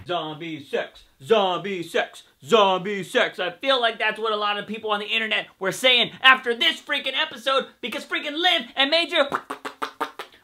Zombie sex, zombie sex, zombie sex. I feel like that's what a lot of people on the internet were saying after this freaking episode, because freaking Liv and Major,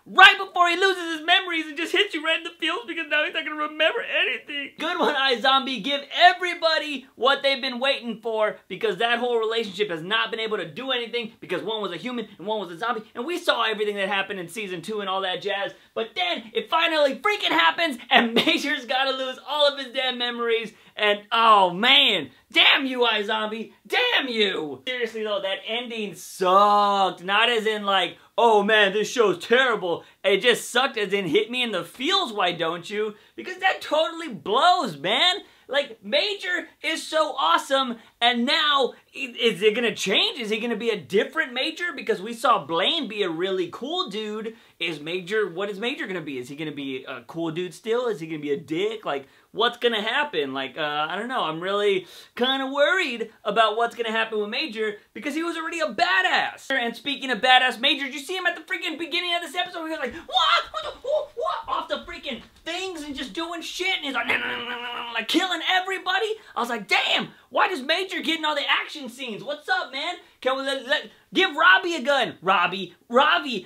right before he loses his memories and just hits you right in the feels, because now he's not going to remember anything. Good one, iZombie. Give everybody what they've been waiting for, because that whole relationship has not been able to do anything, because one was a human and one was a zombie, and we saw everything that happened in season 2 and all that jazz, but then it finally freaking happens, and Major's got to lose all of his damn memories, and oh man, damn you, iZombie, damn you! Seriously though, that ending sucked. Not as in like, oh man, this show's terrible. It just sucked as in hit me in the feels, why don't you? Because that totally blows, man. Like, Major is so awesome, and now, is it gonna change? Is he gonna be a different Major? Because we saw Blaine be a really cool dude. What is Major gonna be? Is he gonna be a cool dude still? Is he gonna be a dick? Like, what's gonna happen? Like, I don't know. I'm really kind of worried about what's gonna happen with Major, because he was already a badass. And speaking of badass Major, did you see him at the freaking beginning of this episode? He was like, what? Off the freaking things and just doing shit, and he's like, like killing everybody. I was like, damn, why does Major get in all the action scenes? What's up, man? Can we give Robbie a gun? Robbie,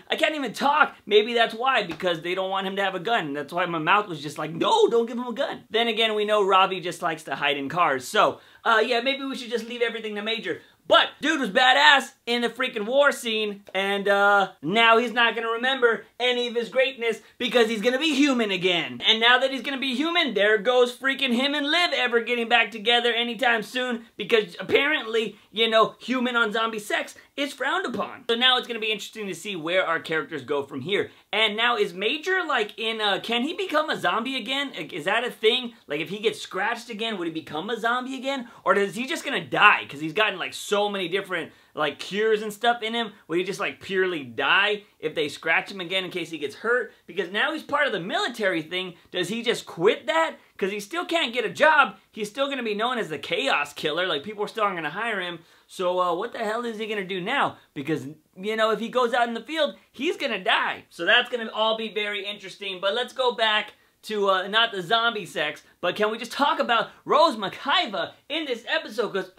I can't even talk. Maybe that's why, because they don't want him to have a gun. That's why my mouth was just like, no, don't give him a gun. Then again, we know Robbie just likes to hide in cars. So, yeah, maybe we should just leave everything to Major. But dude was badass in the freaking war scene, and now he's not gonna remember any of his greatness because he's gonna be human again. And now that he's gonna be human, there goes freaking him and Liv ever getting back together anytime soon, because apparently, you know, human on zombie sex is frowned upon. So now it's gonna be interesting to see where our characters go from here. And now is Major like in can he become a zombie again? Like, is that a thing? Like, if he gets scratched again, would he become a zombie again? Or is he just gonna die? Because he's gotten like so many different like cures and stuff in him. Will he just like purely die if they scratch him again in case he gets hurt? Because now he's part of the military thing. Does he just quit that? Because he still can't get a job. He's still going to be known as the Chaos Killer. Like, people are still aren't going to hire him. So what the hell is he going to do now? Because, you know, if he goes out in the field, he's going to die. So that's going to all be very interesting. But let's go back to not the zombie sex, but can we just talk about Rose McIver in this episode? Because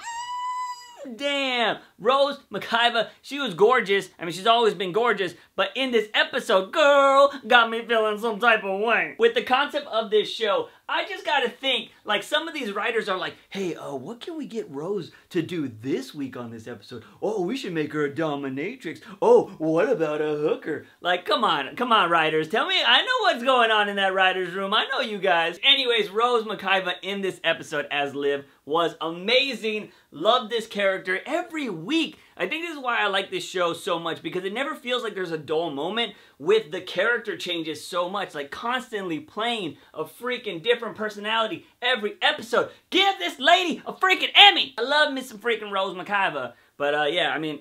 damn, Rose McIver, she was gorgeous. I mean, she's always been gorgeous, but in this episode, girl, got me feeling some type of way. With the concept of this show, I just gotta think, like, some of these writers are like, hey, what can we get Rose to do this week on this episode? Oh, we should make her a dominatrix. Oh, what about a hooker? Like, come on, writers, tell me, I know what's going on in that writer's room. I know you guys. Anyways, Rose McIver in this episode as Liv was amazing. Love this character every week. I think this is why I like this show so much, because it never feels like there's a dull moment with the character changes so much, like constantly playing a freaking different personality every episode. Give this lady a freaking Emmy. I love me some freaking Rose McIver. But yeah, I mean,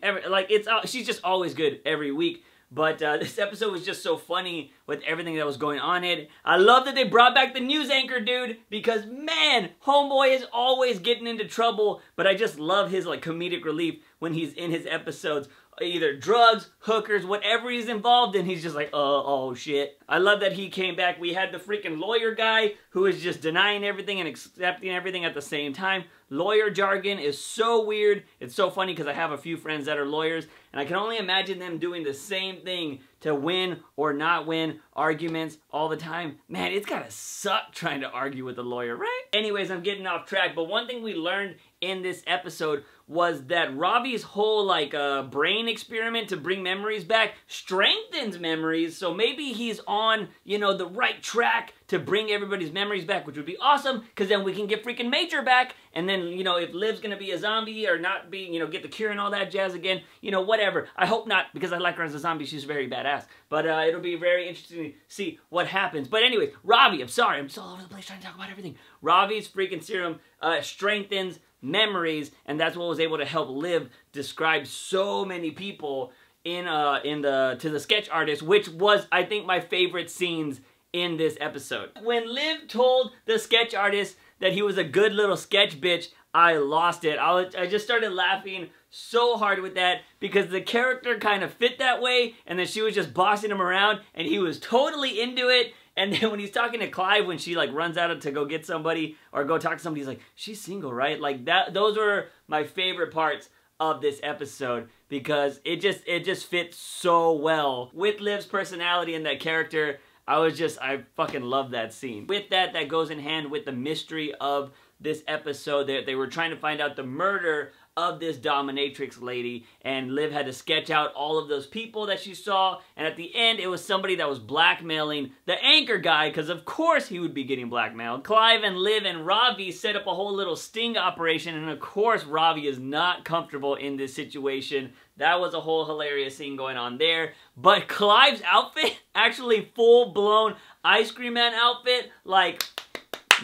she's just always good every week. But this episode was just so funny with everything that was going on in it. I love that they brought back the news anchor dude, because man, homeboy is always getting into trouble, but I just love his like comedic relief when he's in his episodes. Either drugs, hookers, whatever he's involved in, he's just like, oh shit. I love that he came back. We had the freaking lawyer guy who is just denying everything and accepting everything at the same time. Lawyer jargon is so weird. It's so funny because I have a few friends that are lawyers, and I can only imagine them doing the same thing to win or not win arguments all the time. Man, it's gotta suck trying to argue with a lawyer, right? Anyways, I'm getting off track, but one thing we learned in this episode was that Robbie's whole like brain experiment to bring memories back strengthens memories, so maybe he's on, you know, the right track to bring everybody's memories back, which would be awesome, because then we can get freaking Major back, and then, you know, if Liv's gonna be a zombie or not be, you know, get the cure and all that jazz again, you know, whatever. I hope not, because I like her as a zombie. She's very badass. But it'll be very interesting to see what happens. But anyways, Robbie, I'm sorry, I'm so all over the place trying to talk about everything. Robbie's freaking serum strengthens memories, and that's what was able to help Liv describe so many people to the sketch artist, which was, I think, my favorite scenes in this episode. When Liv told the sketch artist that he was a good little sketch bitch, I lost it. I just started laughing so hard with that, because the character kind of fit that way, and then she was just bossing him around, and he was totally into it, And then when he's talking to Clive, when she like runs out to go get somebody or go talk to somebody, he's like, she's single, right? Like that. Those were my favorite parts of this episode because it just fits so well with Liv's personality and that character. I fucking love that scene. With that goes in hand with the mystery of this episode. They were trying to find out the murder of this dominatrix lady, and Liv had to sketch out all of those people that she saw, and at the end it was somebody that was blackmailing the anchor guy, because of course he would be getting blackmailed. Clive and Liv and Ravi set up a whole little sting operation, and of course Ravi is not comfortable in this situation. That was a whole hilarious scene going on there. But Clive's outfit, actually full-blown Ice Cream Man outfit, like,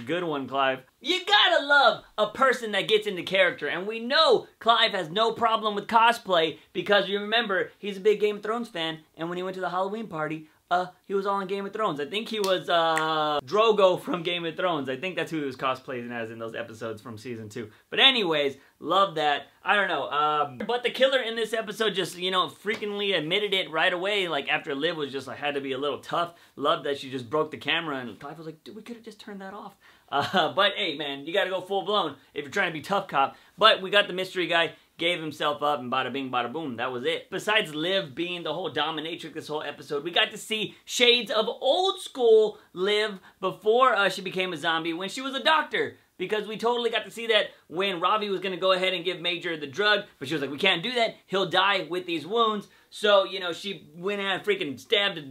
good one, Clive. You gotta love a person that gets into character, and we know Clive has no problem with cosplay because you remember, he's a big Game of Thrones fan, and when he went to the Halloween party, he was all in Game of Thrones. I think he was Drogo from Game of Thrones. I think that's who he was cosplaying as in those episodes from season 2. But anyways, love that. I don't know. But the killer in this episode just, you know, freakingly admitted it right away. Like after Liv was just like, had to be a little tough. Love that she just broke the camera, and Clive was like, dude, we could have just turned that off. But hey, man, you gotta go full blown if you're trying to be tough cop. But we got the mystery guy, gave himself up, and bada bing, bada boom, that was it. Besides Liv being the whole dominatrix this whole episode, we got to see shades of old school Liv before she became a zombie when she was a doctor. Because we totally got to see that when Ravi was going to go ahead and give Major the drug, but she was like, we can't do that, he'll die with these wounds. So, you know, she went and freaking stabbed a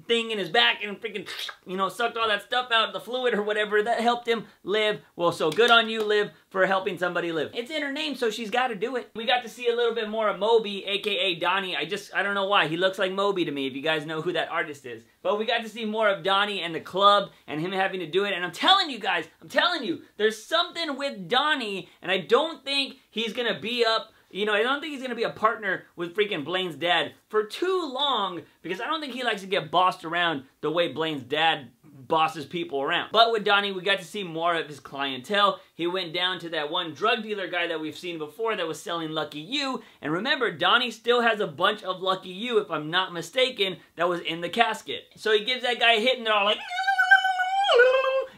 thing in his back and freaking, you know, sucked all that stuff out, the fluid or whatever, that helped him live. Well, so good on you, Liv, for helping somebody live. It's in her name, so she's got to do it. We got to see a little bit more of Moby, aka Donnie. I don't know why. He looks like Moby to me, if you guys know who that artist is. But we got to see more of Donnie and the club and him having to do it. And I'm telling you guys, I'm telling you, there's something with Donnie, and I don't think he's going to be up, you know, I don't think he's going to be a partner with freaking Blaine's dad for too long, because I don't think he likes to get bossed around the way Blaine's dad bosses people around. But with Donnie, we got to see more of his clientele. He went down to that one drug dealer guy that we've seen before that was selling Lucky You. And remember, Donnie still has a bunch of Lucky You, if I'm not mistaken, that was in the casket. So he gives that guy a hit, and they're all like,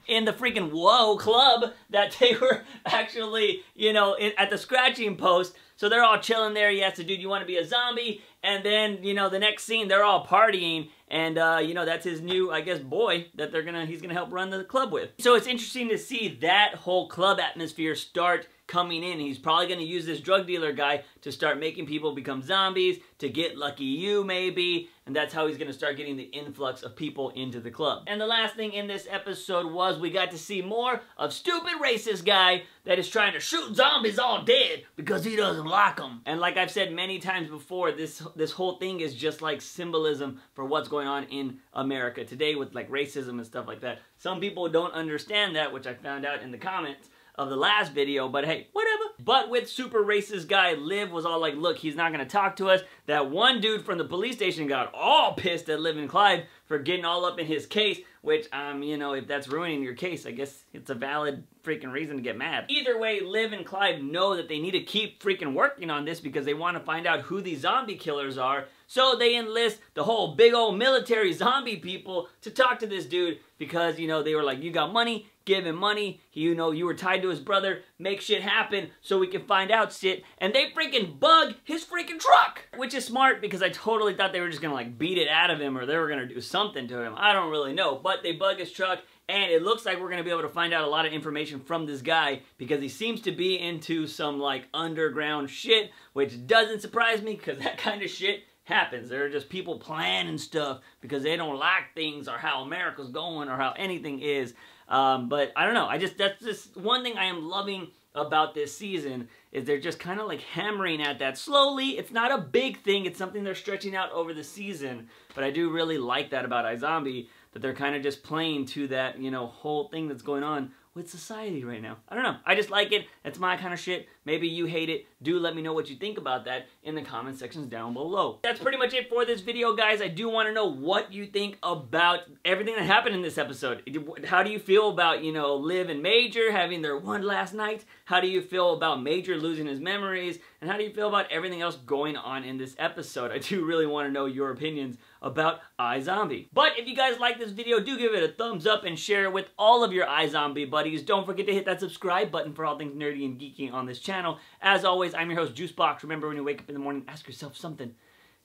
in the freaking whoa club that they were actually, you know, at the scratching post. So they're all chilling there. He asks the dude, you want to be a zombie? And then, you know, the next scene, they're all partying. And, you know, that's his new, I guess, boy that he's gonna help run the club with. So it's interesting to see that whole club atmosphere start coming in. He's probably going to use this drug dealer guy to start making people become zombies, to get Lucky You maybe, and that's how he's going to start getting the influx of people into the club. And the last thing in this episode was we got to see more of stupid racist guy that is trying to shoot zombies all dead because he doesn't like them. And like I've said many times before, this whole thing is just like symbolism for what's going on in America today with like racism and stuff like that. Some people don't understand that, which I found out in the comments of the last video, but hey, whatever. But with super racist guy, Liv was all like, look, he's not gonna talk to us. That one dude from the police station got all pissed at Liv and Clive for getting all up in his case, which, you know, if that's ruining your case, I guess it's a valid freaking reason to get mad. Either way, Liv and Clive know that they need to keep freaking working on this because they want to find out who these zombie killers are. So they enlist the whole big old military zombie people to talk to this dude because, you know, they were like, you got money, give him money. You know, you were tied to his brother, make shit happen so we can find out shit. And they freaking bug his freaking truck, which is smart because I totally thought they were just gonna like beat it out of him or they were gonna do something to him. I don't really know, but they bug his truck. And it looks like we're going to be able to find out a lot of information from this guy because he seems to be into some like underground shit, which doesn't surprise me because that kind of shit happens. There are just people planning stuff because they don't like things or how America's going or how anything is. But I don't know. That's just one thing I am loving about this season is they're just kind of like hammering at that slowly. It's not a big thing. It's something they're stretching out over the season. But I do really like that about iZombie, that they're kind of just playing to that, you know, whole thing that's going on with society right now. I don't know. I just like it. It's my kind of shit. Maybe you hate it. Do let me know what you think about that in the comment sections down below. That's pretty much it for this video, guys. I do want to know what you think about everything that happened in this episode. How do you feel about, you know, Liv and Major having their one last night? How do you feel about Major losing his memories? And how do you feel about everything else going on in this episode? I do really want to know your opinions about iZombie. But if you guys like this video, do give it a thumbs up and share it with all of your iZombie buddies. Don't forget to hit that subscribe button for all things nerdy and geeky on this channel. As always, I'm your host, JUICEbox. Remember, when you wake up in the morning, ask yourself something.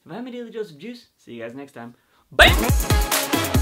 Have I had my daily dose of juice? See you guys next time. Bye!